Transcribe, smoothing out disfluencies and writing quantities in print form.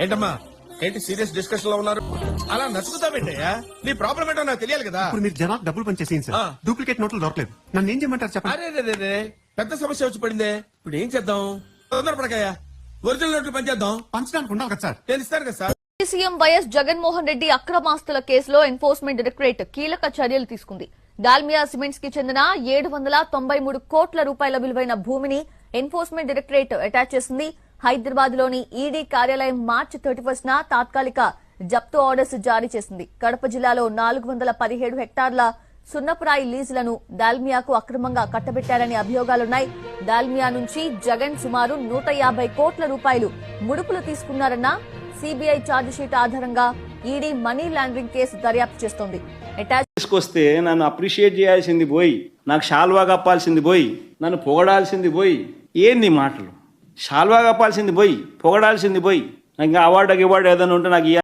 ఏంటమ్మా ఏంటి serious discussion లో ఉన్నారు? అలా నచ్చుకుతావేంటయ్యా? నీ ప్రాబ్లం ఏంటో నాకు తెలియాలి కదా. ఇప్పుడు మీరు జనాలకు డబ్బులు పనిచేసేయండి సార్. డూప్లికేట్ నోట్లు దొరకలేదు. నన్ను ఏం చేయమంటారు చెప్పండి. అరే రే పెద్ద సమస్య వచ్చి పడిందే. ఇప్పుడు ఏం చేద్దాం? తొందరపడకాయా, ఒరిజినల్ నోట్లు పనిచేద్దాం. పంచడానికి ఉండాలి కదా సార్. నేను ఇస్తాను కదా sir. CM YS Jaganmohan Reddy అక్రమాస్తుల కేసులో ఎన్ఫోర్స్మెంట్ డైరెక్టరేట్ కీలక చర్యలు తీసుకుంది. డాల్మియా సిమెంట్స్ కి చెందిన 793 కోట్ల రూపాయల విలువైన భూమిని ఎన్ఫోర్స్మెంట్ డైరెక్టరేట్ అటాచ్ చేసింది. హైదరాబాద్ లోని ఈడీ కార్యాలయం మార్చి 31న తాత్కాలిక జప్తు ఆర్డర్స్ జారీ చేసింది. కడప జిల్లాలో 417 హెక్టార్ల సున్నపురాయి లీజులను దాల్మియాకు అక్రమంగా కట్టబెట్టారని అభియోగాలున్నాయి. దాల్మియా నుంచి జగన్ సుమారు 150 కోట్ల రూపాయలు ముడుపులు తీసుకున్నారన్న సిబిఐ ఛార్జిషీట్ ఆధారంగా ఈడీ మనీ లాండరింగ్ కేసు దర్యాప్తు చేస్తోంది. తీసుకొస్తే నన్ను అప్రిషియేట్ చేయాల్సింది పోయి, నాకు షాల్వా కప్పాల్సింది పోయి, నన్ను పొగడాల్సింది పోయి, ఏంది మాటలు? షాల్వా కప్పాల్సింది పోయి, పొగడాల్సింది పోయి, నాకు అవార్డు ఏదైనా ఉంటే నాకు